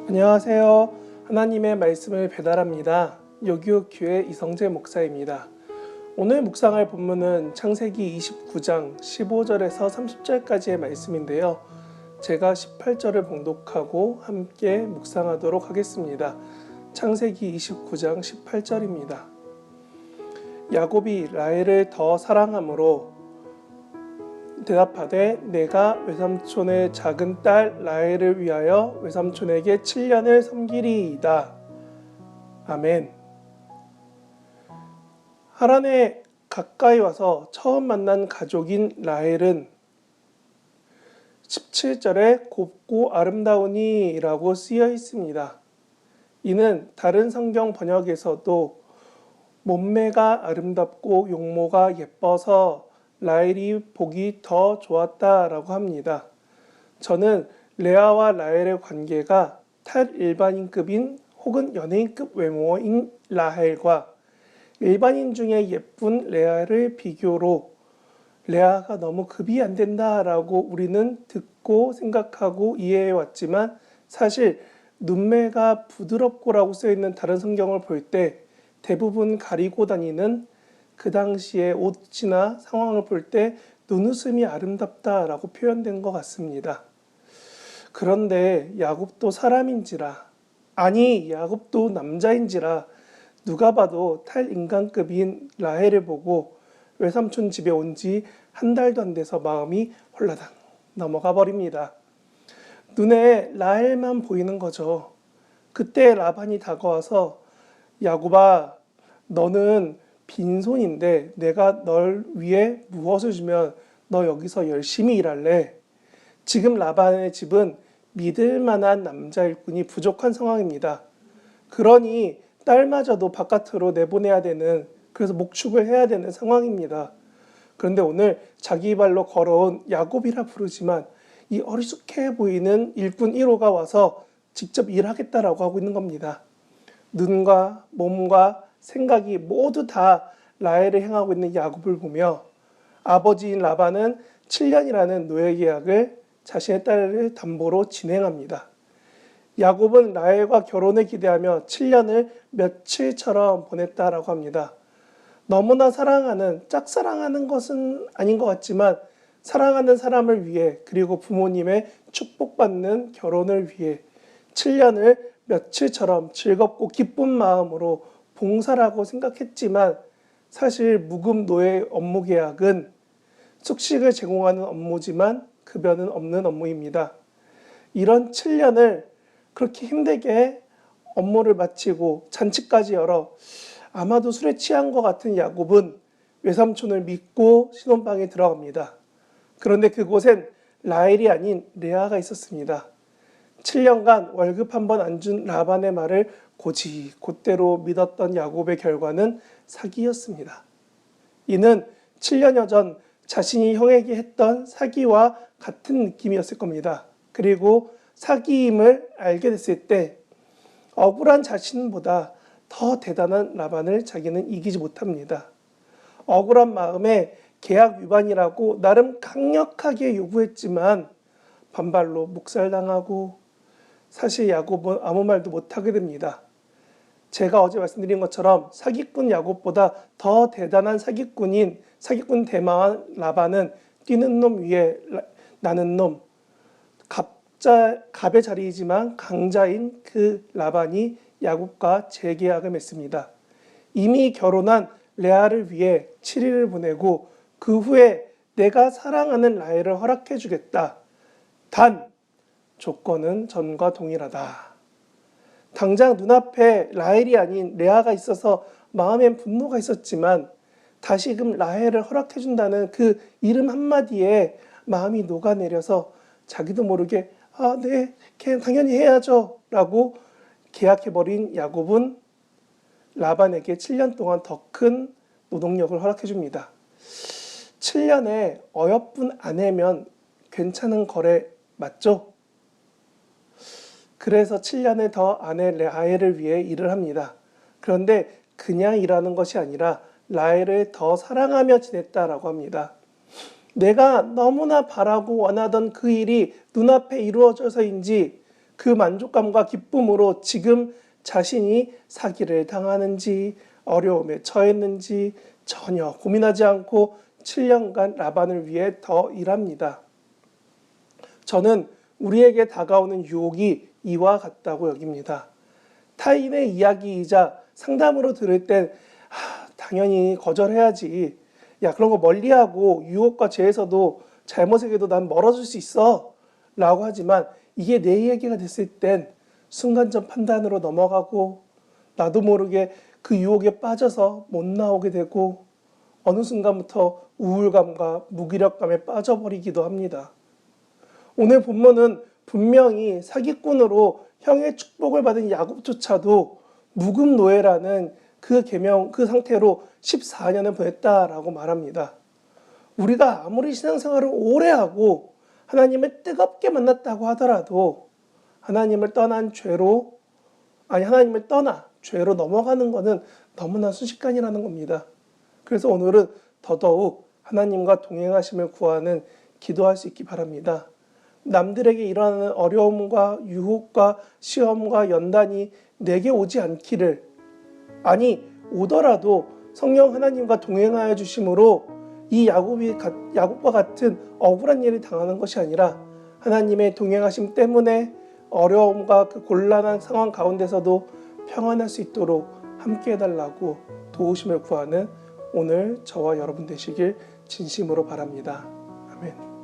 안녕하세요. 하나님의 말씀을 배달합니다. 여기오교회 이성재 목사입니다. 오늘 묵상할 본문은 창세기 29장 15절에서 30절까지의 말씀인데요. 제가 18절을 봉독하고 함께 묵상하도록 하겠습니다. 창세기 29장 18절입니다. 야곱이 라헬을 더 사랑함으로 대답하되 내가 외삼촌의 작은 딸 라헬을 위하여 외삼촌에게 7년을 섬기리이다. 아멘. 하란에 가까이 와서 처음 만난 가족인 라헬은 17절에 곱고 아름다우니 라고 쓰여 있습니다. 이는 다른 성경 번역에서도 몸매가 아름답고 용모가 예뻐서 라헬이 보기 더 좋았다라고 합니다. 저는 레아와 라헬의 관계가 탈일반인급인 혹은 연예인급 외모인 라헬과 일반인 중에 예쁜 레아를 비교로 레아가 너무 급이 안 된다라고 우리는 듣고 생각하고 이해해 왔지만 사실 눈매가 부드럽고라고 쓰여있는 다른 성경을 볼 때 대부분 가리고 다니는 그 당시의 옷이나 상황을 볼 때 눈웃음이 아름답다라고 표현된 것 같습니다. 그런데 야곱도 사람인지라, 아니 야곱도 남자인지라 누가 봐도 탈인간급인 라헬을 보고 외삼촌 집에 온 지 한 달도 안 돼서 마음이 홀라당 넘어가 버립니다. 눈에 라헬만 보이는 거죠. 그때 라반이 다가와서 야곱아, 너는 빈손인데 내가 널 위해 무엇을 주면 너 여기서 열심히 일할래? 지금 라반의 집은 믿을 만한 남자일꾼이 부족한 상황입니다. 그러니 딸마저도 바깥으로 내보내야 되는, 그래서 목축을 해야 되는 상황입니다. 그런데 오늘 자기 발로 걸어온 야곱이라 부르지만 이 어리숙해 보이는 일꾼 1호가 와서 직접 일하겠다라고 하고 있는 겁니다. 눈과 몸과 생각이 모두 다 라헬을 향하고 있는 야곱을 보며 아버지인 라반은 7년이라는 노예 계약을 자신의 딸을 담보로 진행합니다. 야곱은 라헬과 결혼을 기대하며 7년을 며칠처럼 보냈다라고 합니다. 너무나 사랑하는, 짝사랑하는 것은 아닌 것 같지만 사랑하는 사람을 위해 그리고 부모님의 축복받는 결혼을 위해 7년을 며칠처럼 즐겁고 기쁜 마음으로 봉사라고 생각했지만 사실 무급 노예 업무 계약은 숙식을 제공하는 업무지만 급여는 없는 업무입니다. 이런 7년을 그렇게 힘들게 업무를 마치고 잔치까지 열어 아마도 술에 취한 것 같은 야곱은 외삼촌을 믿고 신혼방에 들어갑니다. 그런데 그곳엔 라헬이 아닌 레아가 있었습니다. 7년간 월급 한 번 안 준 라반의 말을 곧대로 믿었던 야곱의 결과는 사기였습니다. 이는 7년여 전 자신이 형에게 했던 사기와 같은 느낌이었을 겁니다. 그리고 사기임을 알게 됐을 때 억울한 자신보다 더 대단한 라반을 자기는 이기지 못합니다. 억울한 마음에 계약 위반이라고 나름 강력하게 요구했지만 반발로 묵살당하고 사실 야곱은 아무 말도 못하게 됩니다. 제가 어제 말씀드린 것처럼 사기꾼 야곱보다 더 대단한 사기꾼 대망한 라반은 뛰는 놈 위에 나는 놈, 갑의 자리이지만 강자인 그 라반이 야곱과 재계약을 맺습니다. 이미 결혼한 레아를 위해 7일을 보내고 그 후에 내가 사랑하는 라헬을 허락해 주겠다. 단 조건은 전과 동일하다. 당장 눈앞에 라헬이 아닌 레아가 있어서 마음엔 분노가 있었지만 다시금 라헬을 허락해 준다는 그 이름 한마디에 마음이 녹아내려서 자기도 모르게 네, 당연히 해야죠 라고 계약해버린 야곱은 라반에게 7년 동안 더 큰 노동력을 허락해 줍니다. 7년에 어여쁜 아내면 괜찮은 거래 맞죠? 그래서 7년을 더 아내 라헬을 위해 일을 합니다. 그런데 그냥 일하는 것이 아니라 라헬을 더 사랑하며 지냈다라고 합니다. 내가 너무나 바라고 원하던 그 일이 눈앞에 이루어져서인지 그 만족감과 기쁨으로 지금 자신이 사기를 당하는지 어려움에 처했는지 전혀 고민하지 않고 7년간 라반을 위해 더 일합니다. 저는 우리에게 다가오는 유혹이 이와 같다고 여깁니다. 타인의 이야기이자 상담으로 들을 땐 당연히 거절해야지. 야, 그런 거 멀리하고 유혹과 죄에서도 잘못에게도 난 멀어질 수 있어 라고 하지만 이게 내 얘기가 됐을 땐 순간적 판단으로 넘어가고 나도 모르게 그 유혹에 빠져서 못 나오게 되고 어느 순간부터 우울감과 무기력감에 빠져버리기도 합니다. 오늘 본문은 분명히 사기꾼으로 형의 축복을 받은 야곱조차도 무금노예라는 그 상태로 14년을 보냈다라고 말합니다. 우리가 아무리 신앙생활을 오래 하고 하나님을 뜨겁게 만났다고 하더라도 하나님을 떠나 죄로 넘어가는 것은 너무나 순식간이라는 겁니다. 그래서 오늘은 더더욱 하나님과 동행하심을 구하는 기도할 수 있기 바랍니다. 남들에게 일어나는 어려움과 유혹과 시험과 연단이 내게 오지 않기를, 아니 오더라도 성령 하나님과 동행하여 주심으로 이 야곱과 같은 억울한 일을 당하는 것이 아니라 하나님의 동행하심 때문에 어려움과 그 곤란한 상황 가운데서도 평안할 수 있도록 함께 해달라고 도우심을 구하는 오늘 저와 여러분 되시길 진심으로 바랍니다. 아멘.